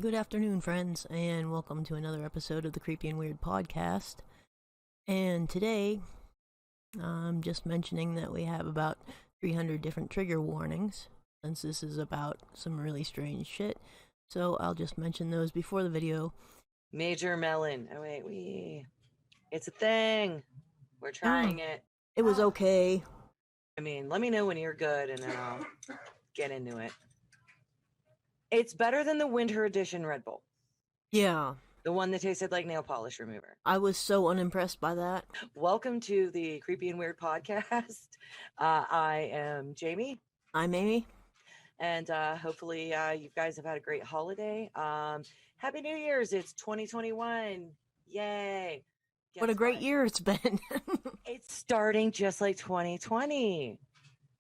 Good afternoon, friends, and welcome to another episode of the Creepy and Weird podcast. And today, I'm just mentioning that we have about 300 different trigger warnings, since this is about some really strange shit. So I'll just mention those before the video. Major melon. Oh wait, it's a thing. We're trying it. It was okay. I mean, let me know when you're good, and then I'll get into it. It's better than the winter edition Red Bull. Yeah. The one that tasted like nail polish remover. I was so unimpressed by that. Welcome to the Creepy and Weird podcast. I am Jamie. I'm Amy. And hopefully you guys have had a great holiday. Happy New Year's. It's 2021. Yay. What a great year it's been. It's starting just like 2020.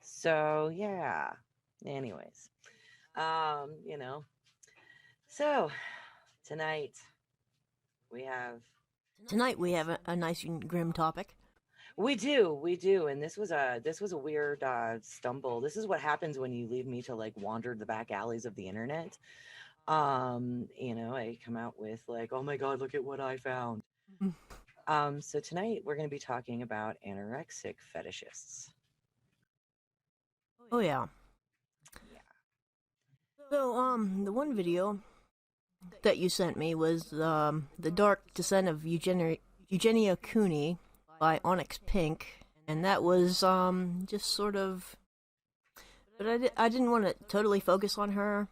So, yeah. Anyways. So tonight we have a nice and grim topic. We do, and this was a weird stumble. This is what happens when you leave me to like wander the back alleys of the internet. I come out with like, oh my god, look at what I found. So tonight we're going to be talking about anorexic fetishists. Oh yeah. So, the one video that you sent me was The Dark Descent of Eugenia Cooney by Cooney-OnyxPink, and that was just sort of, but I didn't want to totally focus on her.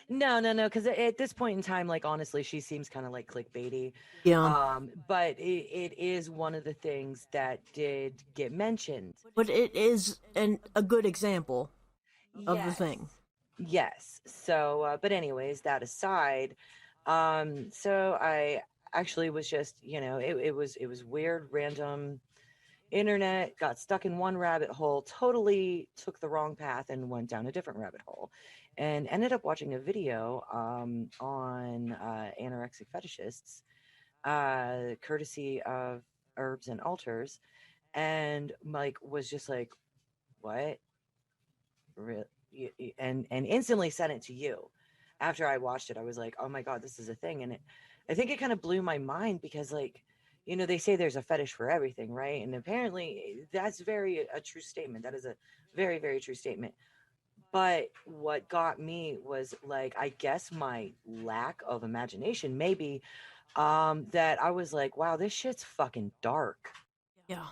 No, because at this point in time, like honestly, she seems kind of like clickbaity. Yeah. But it is one of the things that did get mentioned. But it is a good example of the thing. Yes. So, but anyways, that aside, so I actually was just, it was weird, random internet, got stuck in one rabbit hole, totally took the wrong path and went down a different rabbit hole, and ended up watching a video on anorexic fetishists, courtesy of Herbs and Altars, and Mike was just like, what? And instantly sent it to you. After I watched it, I was like, oh my god, this is a thing. And I think it kind of blew my mind because, like, they say there's a fetish for everything, right? And apparently that's a true statement. That is a very, very true statement. But what got me was, like, I guess my lack of imagination, maybe, that I was like, wow, this shit's fucking dark. Yeah.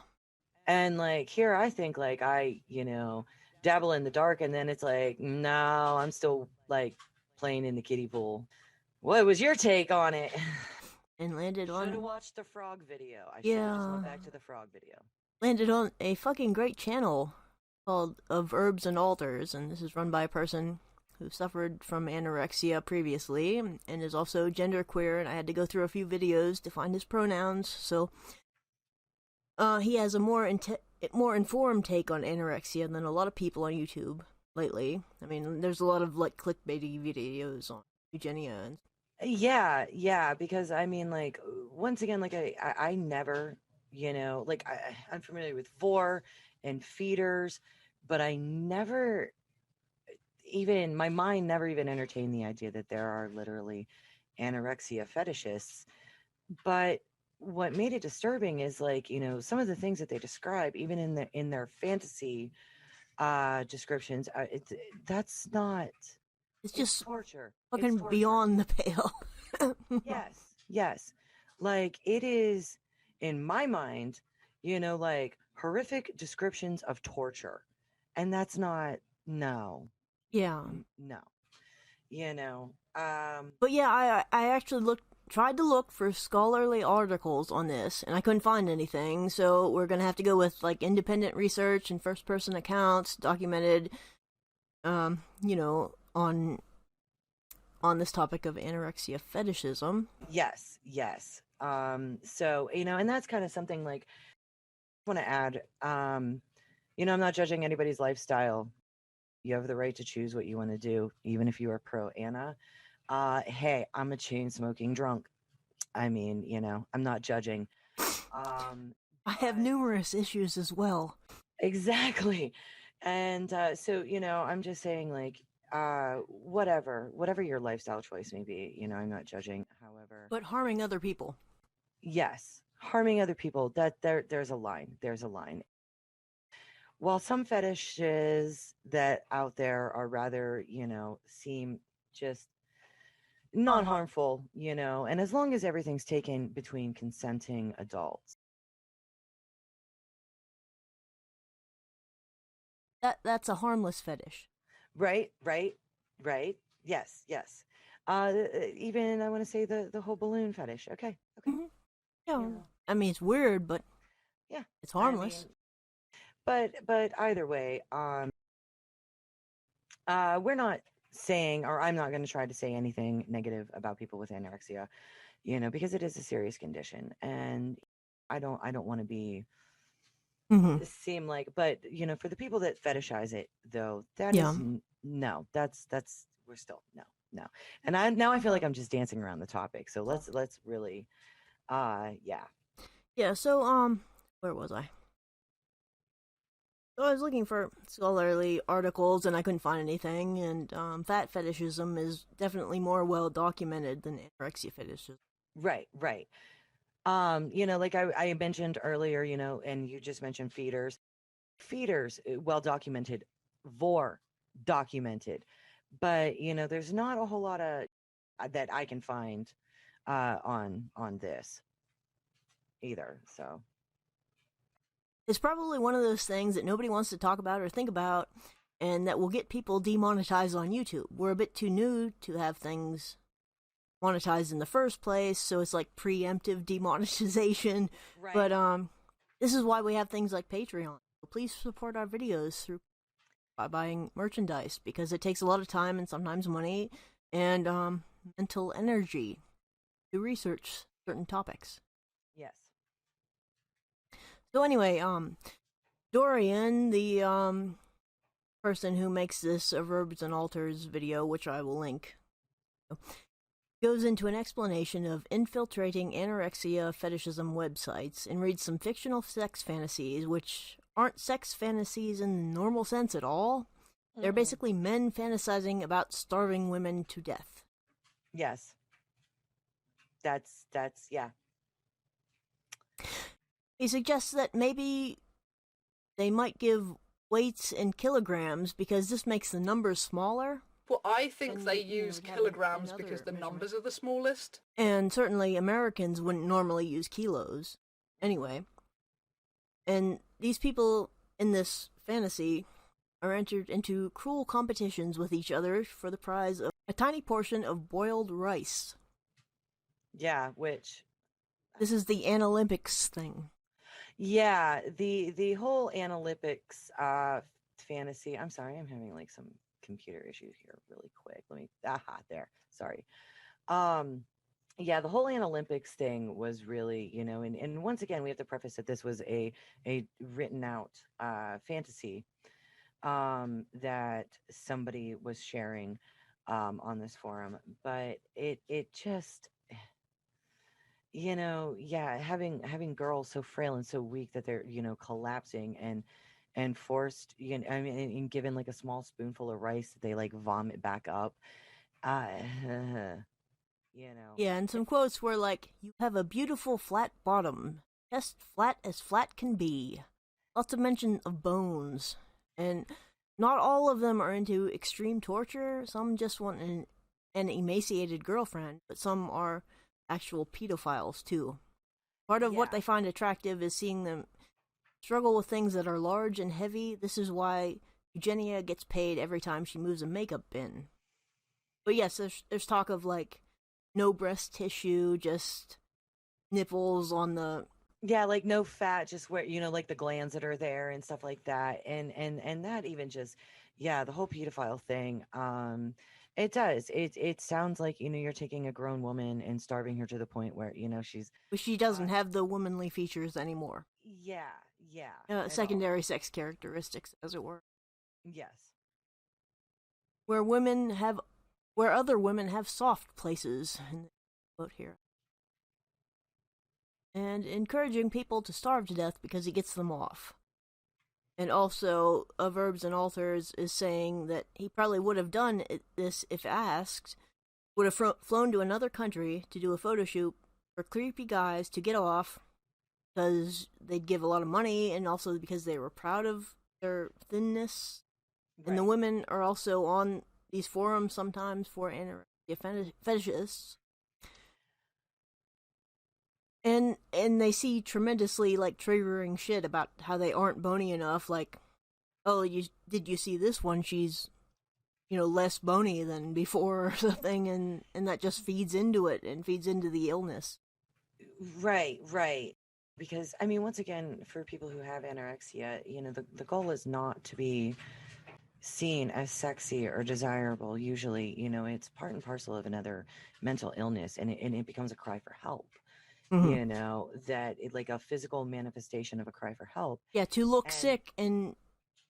And, like, here I think, like, I dabble in the dark, and then it's like, no, I'm still like playing in the kiddie pool. What was your take on it? And landed on. Should have watched the frog video. I should have just went back to the frog video. Landed on a fucking great channel called Of Herbs and Altars, and this is run by a person who suffered from anorexia previously and is also genderqueer, and I had to go through a few videos to find his pronouns, so he has a more informed take on anorexia than a lot of people on YouTube lately. I mean, there's a lot of like clickbaity videos on Eugenia. And yeah, because I mean, like, once again, like I never, like I'm familiar with vor and feeders, but I never even, my mind never even entertained the idea that there are literally anorexia fetishists. But what made it disturbing is, like, some of the things that they describe, even in their fantasy descriptions, that's not, it's just torture, fucking beyond the pale. yes, like, it is, in my mind, like, horrific descriptions of torture, and that's not, no. But yeah, I actually tried to look for scholarly articles on this, and I couldn't find anything, so we're gonna have to go with like independent research and first-person accounts documented, on this topic of anorexia fetishism. Yes. So, and that's kind of something, like, I want to add, I'm not judging anybody's lifestyle. You have the right to choose what you want to do, even if you are pro Anna. Hey, I'm a chain smoking drunk. I mean, I'm not judging. I have numerous issues as well. Exactly. And so, I'm just saying, like, whatever your lifestyle choice may be, I'm not judging. However, But harming other people. yes, harming other people, that there's a line. There's a line. While some fetishes that out there are rather, seem just non-harmful, and as long as everything's taken between consenting adults. That's a harmless fetish. Right. Yes. Even I want to say the whole balloon fetish. Okay. Mm-hmm. Yeah. I mean, it's weird, but yeah, it's harmless. But either way, we're not saying, or I'm not going to try to say anything negative about people with anorexia, because it is a serious condition, and I don't want to be seem like, but for the people that fetishize it, though, that is no, that's we're still no, and I feel like I'm just dancing around the topic. So let's really, yeah. So where was I? So I was looking for scholarly articles and I couldn't find anything. And fat fetishism is definitely more well documented than anorexia fetishism. Right. Like I mentioned earlier, and you just mentioned feeders, well documented, vor documented, but there's not a whole lot of that I can find on this either. So it's probably one of those things that nobody wants to talk about or think about, and that will get people demonetized on YouTube. We're a bit too new to have things monetized in the first place, so it's like preemptive demonetization. Right. But this is why we have things like Patreon. So please support our videos by buying merchandise, because it takes a lot of time and sometimes money and mental energy to research certain topics. Yes. So anyway, Dorian, the person who makes this Verbs and Alters video, which I will link, goes into an explanation of infiltrating anorexia fetishism websites and reads some fictional sex fantasies, which aren't sex fantasies in the normal sense at all. They're basically men fantasizing about starving women to death. Yes. That's yeah. He suggests that maybe they might give weights in kilograms because this makes the numbers smaller. Well, I think they use kilograms because the numbers are the smallest. And certainly Americans wouldn't normally use kilos. Anyway. And these people in this fantasy are entered into cruel competitions with each other for the prize of a tiny portion of boiled rice. Yeah, which... This is the Analympics thing. Yeah, the whole Analytics fantasy. I'm sorry, I'm having like some computer issues here really quick. Let me there. Sorry. Yeah, the whole Analytics thing was really, and once again we have to preface that this was a written out fantasy that somebody was sharing on this forum, but it just having girls so frail and so weak that they're collapsing and forced, I mean, and given like a small spoonful of rice that they like vomit back up, yeah, and some quotes were like, "You have a beautiful flat bottom, just flat as flat can be." Lots of mention of bones, and not all of them are into extreme torture. Some just want an emaciated girlfriend, but some are actual pedophiles too. Part of what they find attractive is seeing them struggle with things that are large and heavy. This is why Eugenia gets paid every time she moves a makeup bin. But yes, there's talk of like no breast tissue, just nipples on the... Yeah, like no fat, just where, like the glands that are there and stuff like that. And that even just, the whole pedophile thing, it does. It sounds like, you're taking a grown woman and starving her to the point where, she doesn't have the womanly features anymore. Yeah. Secondary sex characteristics, as it were. Yes. Where other women have soft places, in the quote here. And encouraging people to starve to death because it gets them off. And also, of Herbs and Altars is saying that he probably would have done this if asked, would have flown to another country to do a photo shoot for creepy guys to get off because they'd give a lot of money and also because they were proud of their thinness. Right. And the women are also on these forums sometimes for anorexia fetishists. And they see tremendously, like, triggering shit about how they aren't bony enough, like, oh, did you see this one? She's, less bony than before or something, and that just feeds into it and feeds into the illness. Right. Because, I mean, once again, for people who have anorexia, the goal is not to be seen as sexy or desirable. Usually, it's part and parcel of another mental illness, and it becomes a cry for help. Mm-hmm. That like a physical manifestation of a cry for help. Yeah, to look sick and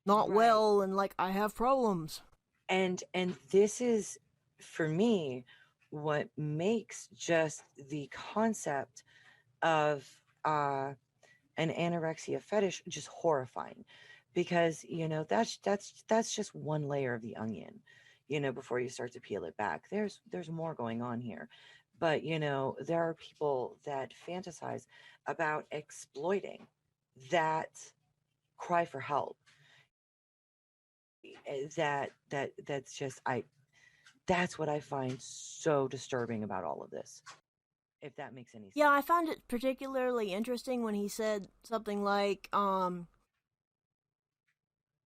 not right. well and like, I have problems. And this is, for me, what makes just the concept of an anorexia fetish just horrifying. Because, that's just one layer of the onion, before you start to peel it back. There's more going on here. But, there are people that fantasize about exploiting that cry for help. That's just, that's what I find so disturbing about all of this. If that makes any sense. Yeah, I found it particularly interesting when he said something like, the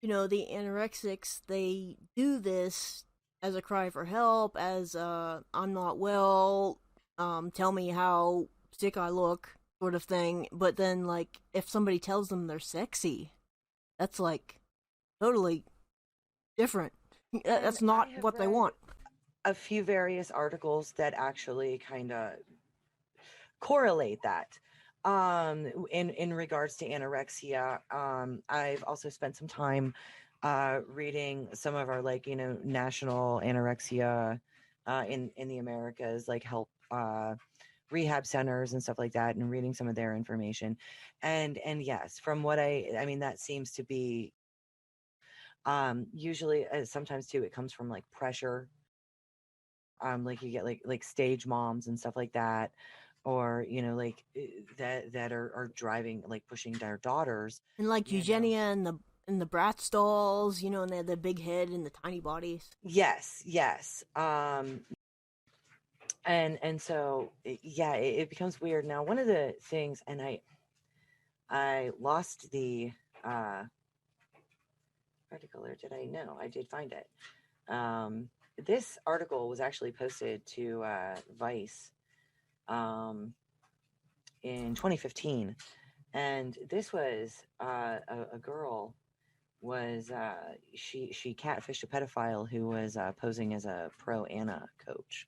anorexics, they do this as a cry for help, as I'm not well, tell me how sick I look, sort of thing. But then, like, if somebody tells them they're sexy, that's like totally different. That's not what they want. A few various articles that actually kind of correlate that. In regards to anorexia, I've also spent some time reading some of our national anorexia in the Americas, like help rehab centers and stuff like that, and reading some of their information. And yes, from what I mean, that seems to be usually sometimes too, it comes from like pressure. Like you get like stage moms and stuff like that, or that are driving, like pushing their daughters, and like Eugenia and the Bratz dolls, and they have the big head and the tiny bodies. Yes. And so it becomes weird. Now, one of the things, and I lost the article, or did I? No, I did find it. This article was actually posted to Vice in 2015, and this was a girl was she catfished a pedophile who was posing as a pro Anna coach,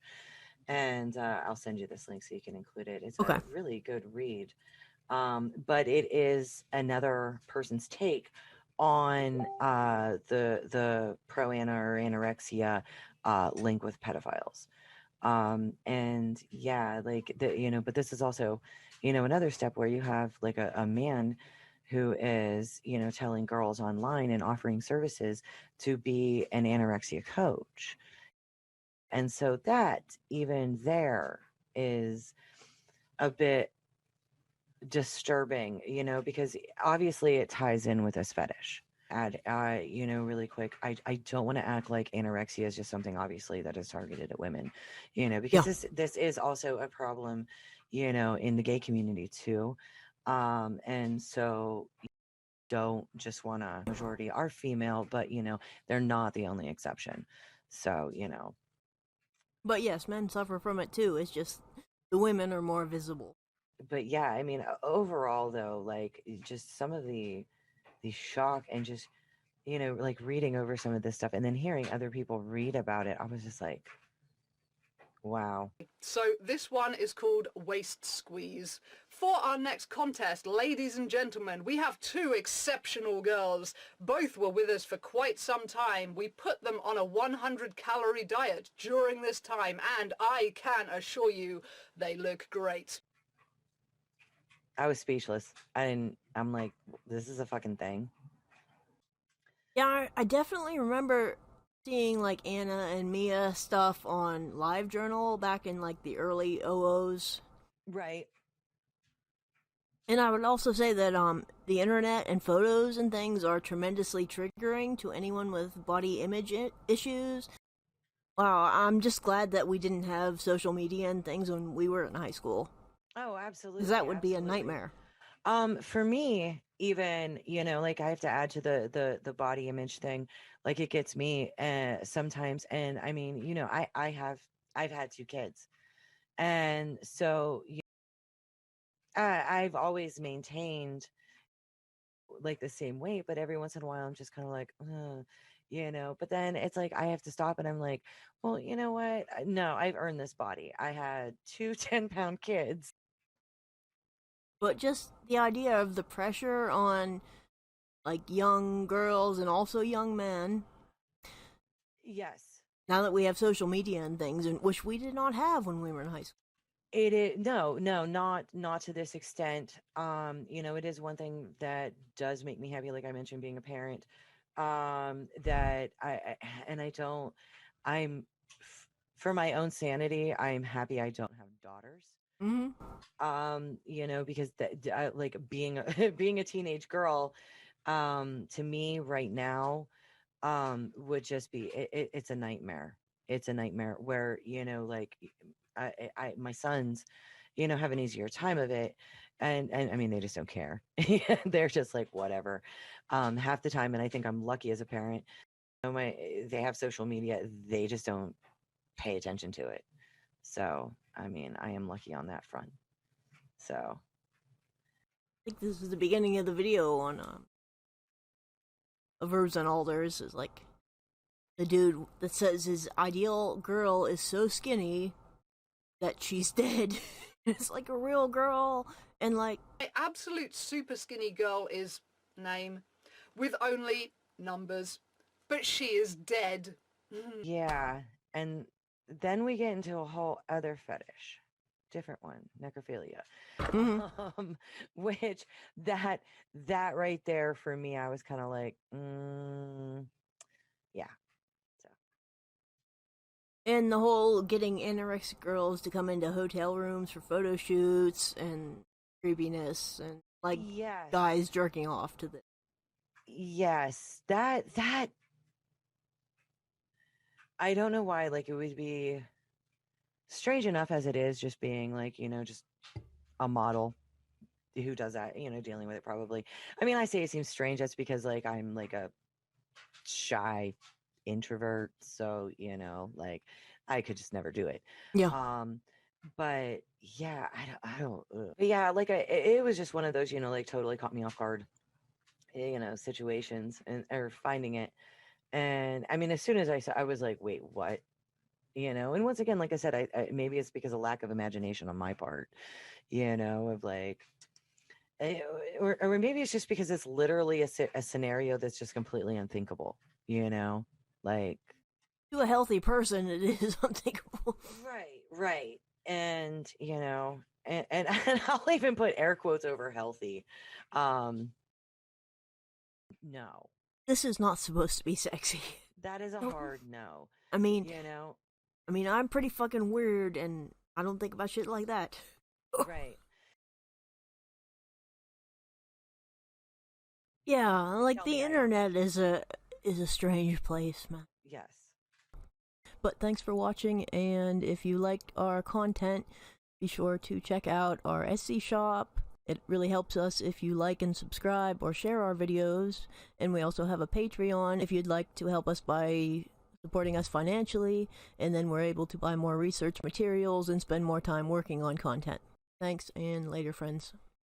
and I'll send you this link so you can include it. It's a really good read, but it is another person's take on the pro Anna or anorexia link with pedophiles. And yeah, like but this is also, another step where you have like a man who is, telling girls online and offering services to be an anorexia coach. And so that even there is a bit disturbing, because obviously it ties in with this fetish. Really quick, I don't want to act like anorexia is just something obviously that is targeted at women, because this is also a problem, in the gay community too. And so don't just want to, majority are female, but they're not the only exception. So, But yes, men suffer from it too. It's just the women are more visible. But yeah, I mean, overall though, like just some of the shock and just, like reading over some of this stuff and then hearing other people read about it, I was just like, wow. So this one is called Waist Squeeze. For our next contest, ladies and gentlemen, we have two exceptional girls. Both were with us for quite some time. We put them on a 100-calorie diet during this time, and I can assure you they look great. I was speechless. I'm like, this is a fucking thing. Yeah, I definitely remember seeing like Anna and Mia stuff on LiveJournal back in like the early OOs. Right. And I would also say that the internet and photos and things are tremendously triggering to anyone with body image issues. Wow, I'm just glad that we didn't have social media and things when we were in high school. Oh, absolutely. Because that would be a Absolutely. nightmare. For me, even, like I have to add to the body image thing, like it gets me sometimes. And I mean, I've had 2 kids. And so I've always maintained like the same weight, but every once in a while I'm just kind of like, but then it's like I have to stop and I'm like, well, you know what? No, I've earned this body. I had 2 10-pound kids. But just the idea of the pressure on like young girls and also young men, Yes. now that we have social media and things, and which we did not have when we were in high school. It is no, not to this extent. It is one thing that does make me happy, like I mentioned, being a parent. That I and I don't. I'm for my own sanity. I'm happy I don't have daughters. Because like being being a teenage girl, to me right now, would just be it's a nightmare. It's a nightmare where like my sons, have an easier time of it. And I mean, they just don't care. They're just like, whatever. Half the time. And I think I'm lucky as a parent, they have social media. They just don't pay attention to it. So, I mean, I am lucky on that front. So. I think this is the beginning of the video on of Herbs and Alders, is like the dude that says his ideal girl is so skinny that she's dead. It's like a real girl, and like My absolute super skinny girl is name with only numbers, but she is dead. Yeah, and then we get into a whole other fetish, different one, necrophilia. Which that right there for me, I was kind of like, yeah. So and the whole getting anorexic girls to come into hotel rooms for photo shoots and creepiness, and like yes, guys jerking off to this. Yes, that I don't know why, like it would be strange enough as it is, just being like, just a model who does that, dealing with it probably. I mean, I say it seems strange. That's because like I'm like a shy introvert, so like I could just never do it. Yeah. But yeah, I don't. But yeah, like it was just one of those, like totally caught me off guard, situations or finding it. And I mean, as soon as I saw, I was like, wait, what? And once again, like I said, I maybe it's because of lack of imagination on my part, of like, or maybe it's just because it's literally a scenario that's just completely unthinkable, like To a healthy person, it is unthinkable. Right. And, and I'll even put air quotes over healthy. No. This is not supposed to be sexy. That is a hard no. I mean, I'm pretty fucking weird, and I don't think about shit like that. Right. Yeah, like Tell the me, internet is a strange place, man. Yes. But thanks for watching, and if you liked our content, be sure to check out our Etsy shop. It really helps us if you like and subscribe or share our videos. And we also have a Patreon if you'd like to help us by supporting us financially, and then we're able to buy more research materials and spend more time working on content. Thanks, and later, friends.